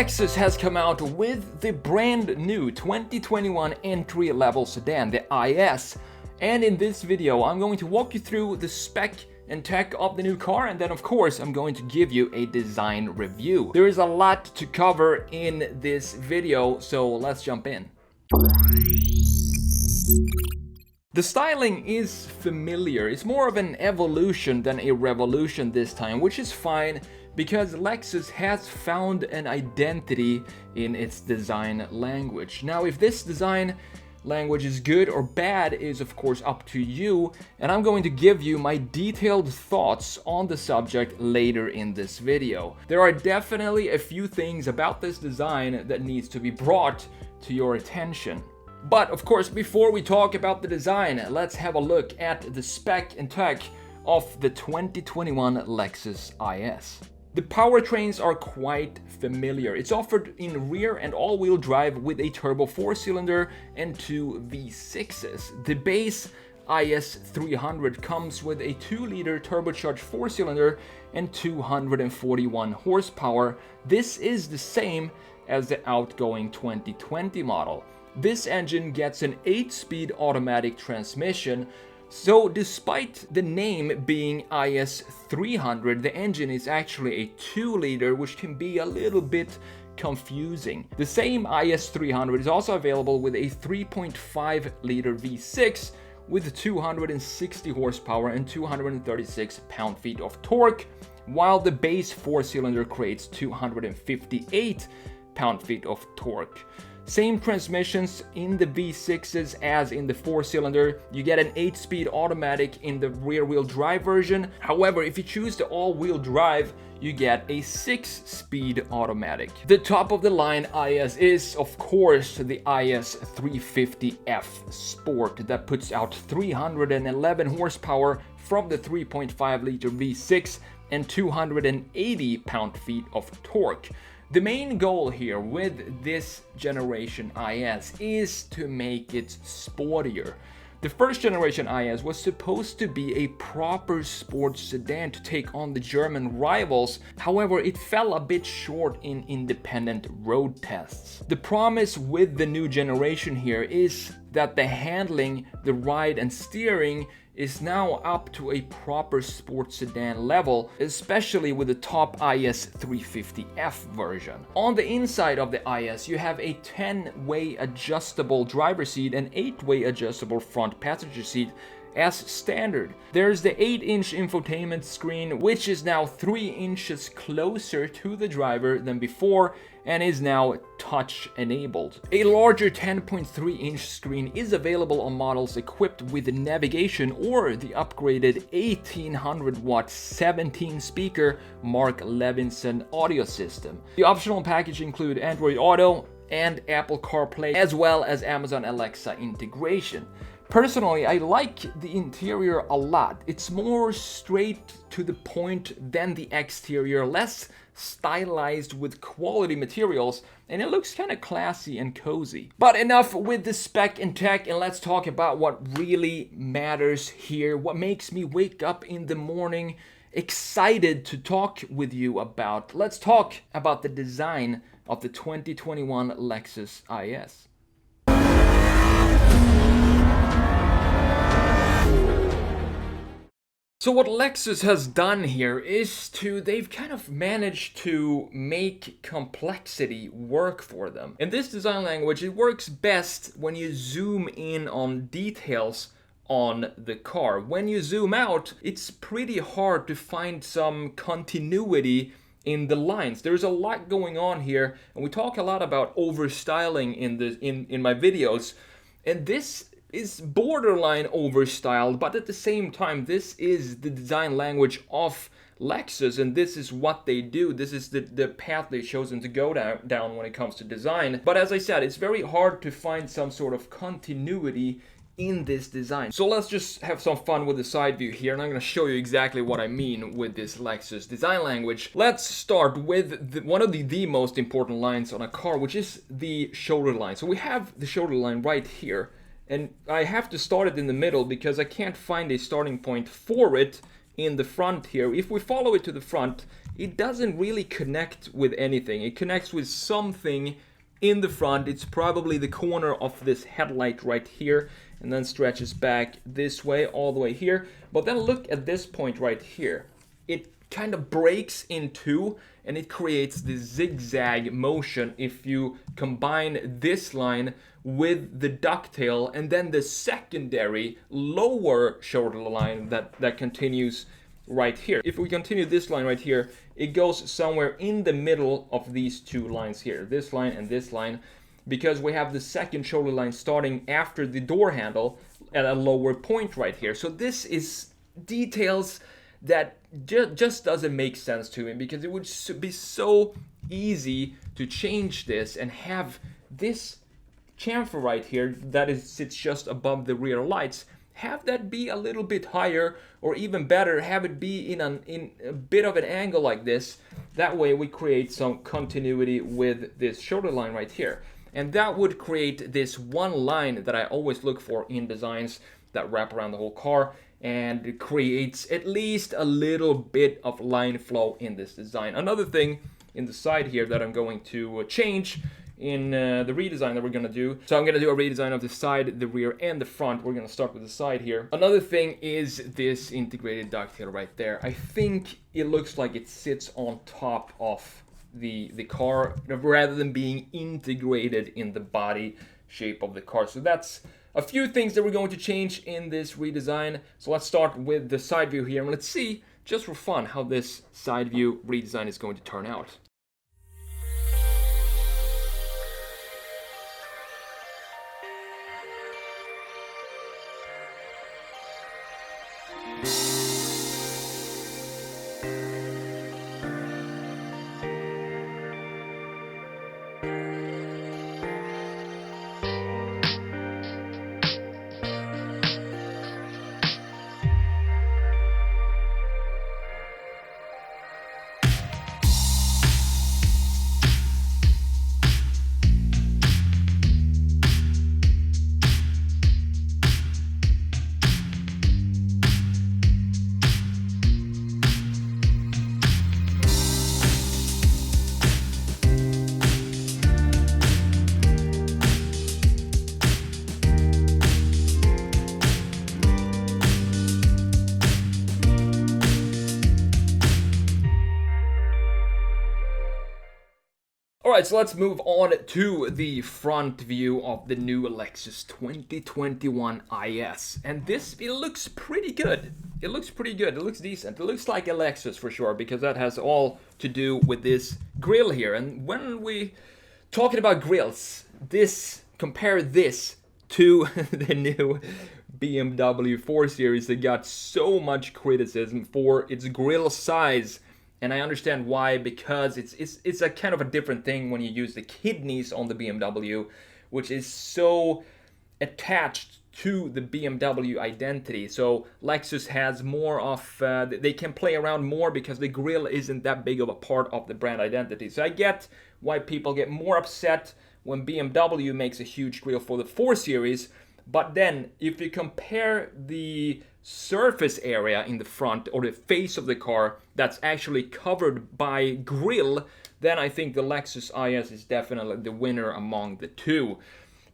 Lexus has come out with the brand new 2021 entry-level sedan, the IS. And in this video, I'm going to walk you through the spec and tech of the new car, and then of course I'm going to give you a design review. There is a lot to cover in this video, so let's jump in. The styling is familiar. It's more of an evolution than a revolution this time, which is fine because Lexus has found an identity in its design language. Now, if this design language is good or bad is of course up to you, and I'm going to give you my detailed thoughts on the subject later in this video. There are definitely a few things about this design that needs to be brought to your attention. But of course, before we talk about the design, let's have a look at the spec and tech of the 2021 Lexus IS. The powertrains are quite familiar. It's offered in rear and all-wheel drive with a turbo 4-cylinder and two V6s. The base IS 300 comes with a 2-liter turbocharged 4-cylinder and 241 horsepower. This is the same as the outgoing 2020 model. This engine gets an 8-speed automatic transmission. So despite the name being IS 300, the engine is actually a 2-liter, which can be a little bit confusing. The same IS 300 is also available with a 3.5-liter V6 with 260 horsepower and 236 pound-feet of torque, while the base 4-cylinder creates 258 pound-feet of torque. Same transmissions in the V6s as in the 4-cylinder. You get an 8-speed automatic in the rear-wheel drive version. However, if you choose the all-wheel drive, you get a 6-speed automatic. The top of the line IS is, of course, the IS 350F Sport that puts out 311 horsepower from the 3.5-liter V6 and 280 pound-feet of torque. The main goal here with this generation IS is to make it sportier. The first generation IS was supposed to be a proper sports sedan to take on the German rivals. However, it fell a bit short in independent road tests. The promise with the new generation here is that the handling, the ride and steering is now up to a proper sports sedan level, especially with the top IS 350F version. On the inside of the IS, you have a 10-way adjustable driver's seat and 8-way adjustable front passenger seat as standard. There's the 8-inch infotainment screen, which is now 3 inches closer to the driver than before and is now touch enabled. A larger 10.3-inch screen is available on models equipped with navigation or the upgraded 1800-watt 17-speaker Mark Levinson audio system. The optional package include Android Auto and Apple CarPlay, as well as Amazon Alexa integration. Personally, I like the interior a lot. It's more straight to the point than the exterior, less stylized with quality materials, and it looks kind of classy and cozy. But enough with the spec and tech, and let's talk about what really matters here, what makes me wake up in the morning excited to talk with you about. Let's talk about the design of the 2021 Lexus IS. So what Lexus has done here is they've kind of managed to make complexity work for them. In this design language, it works best when you zoom in on details on the car. When you zoom out, it's pretty hard to find some continuity in the lines. There's a lot going on here, and we talk a lot about overstyling in my videos, and this is borderline overstyled, but at the same time, this is the design language of Lexus, and this is what they do. This is the path they've chosen to go down when it comes to design. But as I said, it's very hard to find some sort of continuity in this design. So let's just have some fun with the side view here, and I'm going to show you exactly what I mean with this Lexus design language. Let's start with one of the most important lines on a car, which is the shoulder line. So we have the shoulder line right here. And I have to start it in the middle because I can't find a starting point for it in the front here, if we follow it to the front, it doesn't really connect with anything. It connects with something in the front. It's probably the corner of this headlight right here, and then stretches back this way all the way here. But then look at this point right here. It kind of breaks in two, and it creates this zigzag motion if you combine this line with the ducktail and then the secondary lower shoulder line that continues right here. If we continue this line right here, it goes somewhere in the middle of these two lines here, this line and this line, because we have the second shoulder line starting after the door handle at a lower point right here. So this is details that just doesn't make sense to me, because it would be so easy to change this and have this chamfer right here sits just above the rear lights, have that be a little bit higher, or even better, have it be in a bit of an angle like this. That way we create some continuity with this shoulder line right here, and that would create this one line that I always look for in designs that wrap around the whole car, and it creates at least a little bit of line flow in this design. Another thing in the side here that I'm going to change in the redesign that we're going to do. So I'm going to do a redesign of the side, the rear, and the front. We're going to start with the side here. Another thing is this integrated ducktail right there. I think it looks like it sits on top of the car rather than being integrated in the body shape of the car. So that's a few things that we're going to change in this redesign. So let's start with the side view here, and let's see, just for fun, how this side view redesign is going to turn out. Alright, so let's move on to the front view of the new Lexus 2021 IS. And this, it looks pretty good. It looks pretty good. It looks decent. It looks like a Lexus for sure, because that has all to do with this grille here. And when we talking about grills, compare this to the new BMW 4 Series that got so much criticism for its grille size. And I understand why, because it's a kind of a different thing when you use the kidneys on the BMW, which is so attached to the BMW identity. So Lexus has more of, they can play around more because the grille isn't that big of a part of the brand identity. So I get why people get more upset when BMW makes a huge grille for the 4 Series. But then if you compare the surface area in the front, or the face of the car that's actually covered by grille, then I think the Lexus IS is definitely the winner among the two.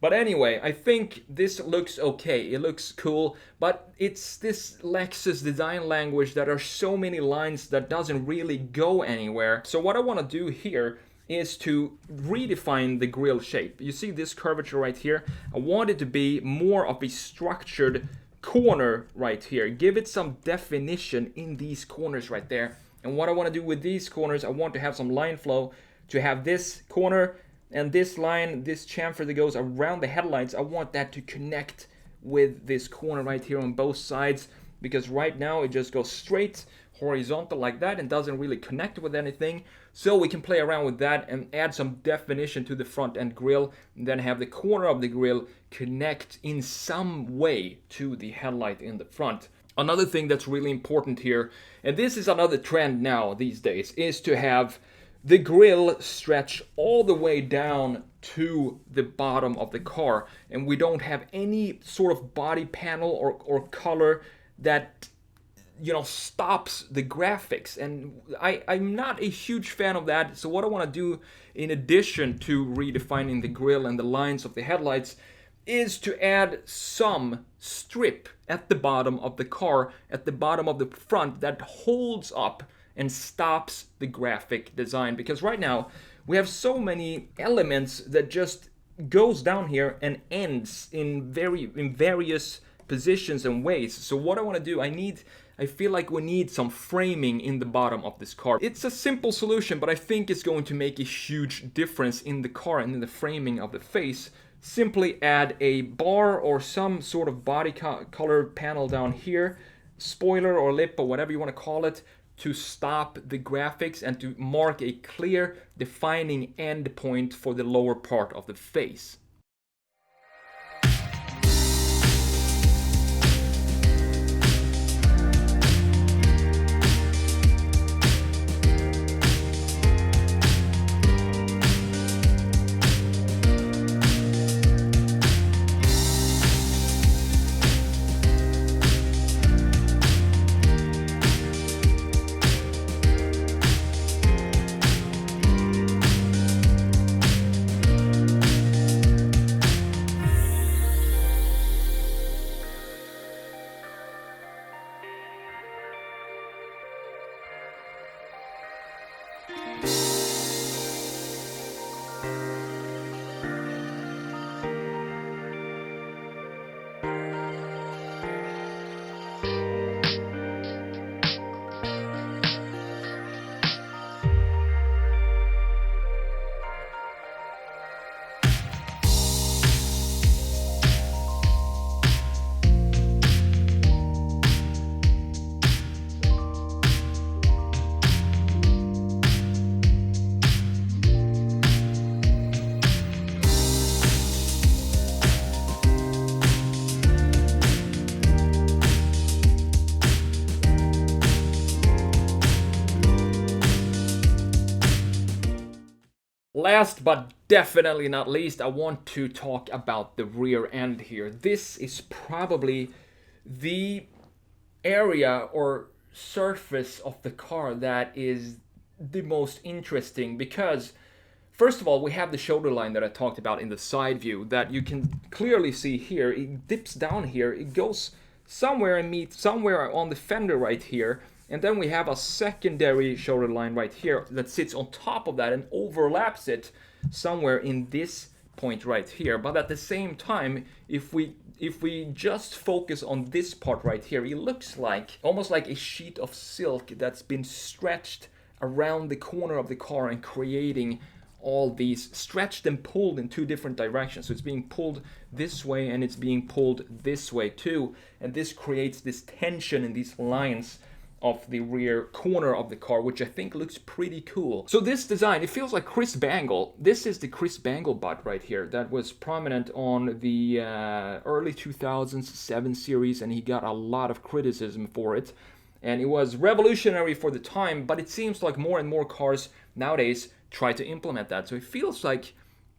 But anyway, I think this looks okay. It looks cool, but it's this Lexus design language that are so many lines that doesn't really go anywhere. So what I want to do here is to redefine the grille shape. You see this curvature right here? I want it to be more of a structured corner right here. Give it some definition in these corners right there. And what I want to do with these corners, I want to have some line flow, to have this corner and this line, this chamfer that goes around the headlights. I want that to connect with this corner right here on both sides, because right now it just goes straight horizontal like that and doesn't really connect with anything. So we can play around with that and add some definition to the front end grille, and then have the corner of the grille connect in some way to the headlight in the front. Another thing that's really important here, and this is another trend now these days, is to have the grille stretch all the way down to the bottom of the car, and we don't have any sort of body panel or color that stops the graphics, and I'm not a huge fan of that. So what I want to do, in addition to redefining the grille and the lines of the headlights, is to add some strip at the bottom of the car, at the bottom of the front, that holds up and stops the graphic design. Because right now we have so many elements that just goes down here and ends in various positions and ways. So what I want to do, I feel like we need some framing in the bottom of this car. It's a simple solution, but I think it's going to make a huge difference in the car and in the framing of the face. Simply add a bar or some sort of body color panel down here, spoiler or lip or whatever you want to call it, to stop the graphics and to mark a clear defining end point for the lower part of the face. Last but definitely not least, I want to talk about the rear end here. This is probably the area or surface of the car that is the most interesting, because first of all, we have the shoulder line that I talked about in the side view that you can clearly see here. It dips down here, it goes somewhere and meets somewhere on the fender right here. And then we have a secondary shoulder line right here that sits on top of that and overlaps it somewhere in this point right here. But at the same time, if we just focus on this part right here, it looks like almost like a sheet of silk that's been stretched around the corner of the car and creating all these stretched and pulled in two different directions. So it's being pulled this way and it's being pulled this way too. And this creates this tension in these lines of the rear corner of the car, which I think looks pretty cool. So this design, it feels like Chris Bangle. This is the Chris Bangle butt right here that was prominent on the early 2000s 7 Series, and he got a lot of criticism for it. And it was revolutionary for the time, but it seems like more and more cars nowadays try to implement that. So it feels like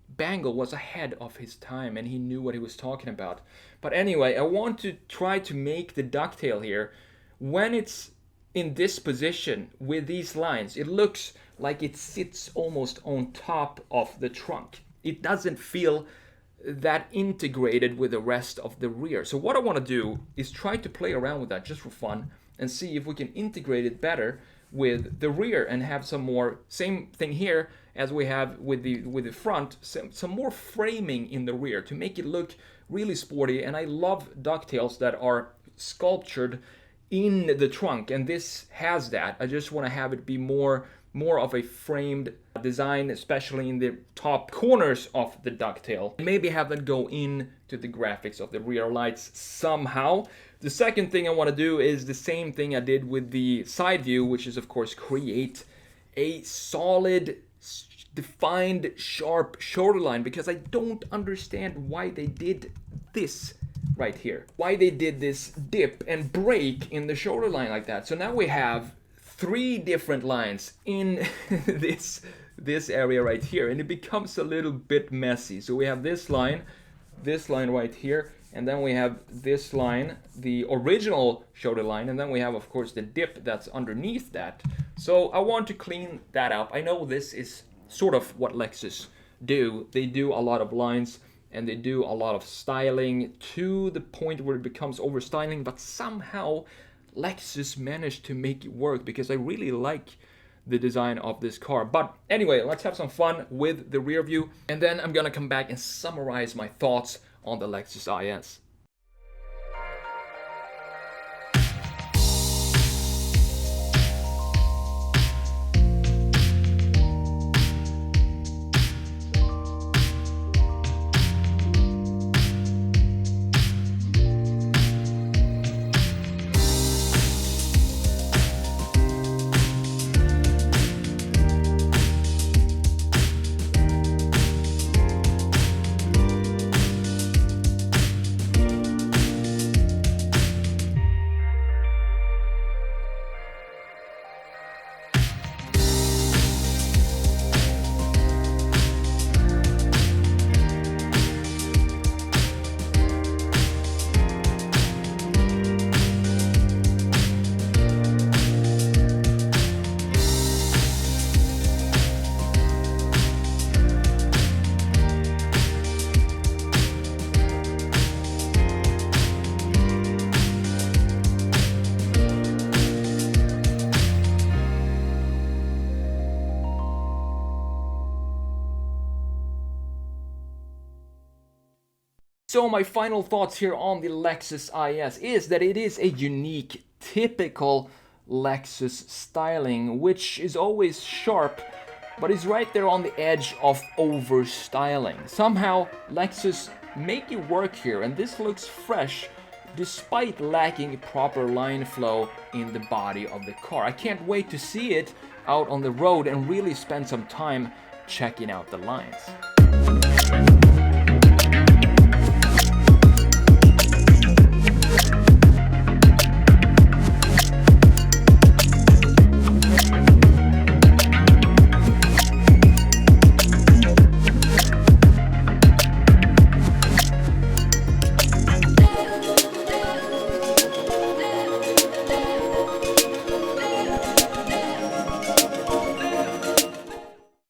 Bangle was ahead of his time and he knew what he was talking about. But anyway, I want to try to make the ducktail here, when it's in this position with these lines, it looks like it sits almost on top of the trunk. It doesn't feel that integrated with the rest of the rear. So what I want to do is try to play around with that just for fun and see if we can integrate it better with the rear and have some more, same thing here as we have with the front, some more framing in the rear to make it look really sporty. And I love ducktails that are sculptured in the trunk, and this has that. I just want to have it be more of a framed design, especially in the top corners of the ducktail. Maybe have that go into the graphics of the rear lights somehow. The second thing I want to do is the same thing I did with the side view, which is of course create a solid, defined, sharp shoulder line, because I don't understand why they did this right here. Why they did this dip and break in the shoulder line like that. So now we have 3 different lines in this area right here, and it becomes a little bit messy. So we have this line right here, and then we have this line, the original shoulder line, and then we have, of course, the dip that's underneath that. So I want to clean that up. I know this is sort of what Lexus do. They do a lot of lines and they do a lot of styling to the point where it becomes overstyling, but somehow Lexus managed to make it work because I really like the design of this car. But anyway, let's have some fun with the rear view, and then I'm gonna come back and summarize my thoughts on the Lexus IS. So my final thoughts here on the Lexus IS is that it is a unique, typical Lexus styling, which is always sharp, but is right there on the edge of over-styling. Somehow, Lexus make it work here, and this looks fresh, despite lacking proper line flow in the body of the car. I can't wait to see it out on the road and really spend some time checking out the lines.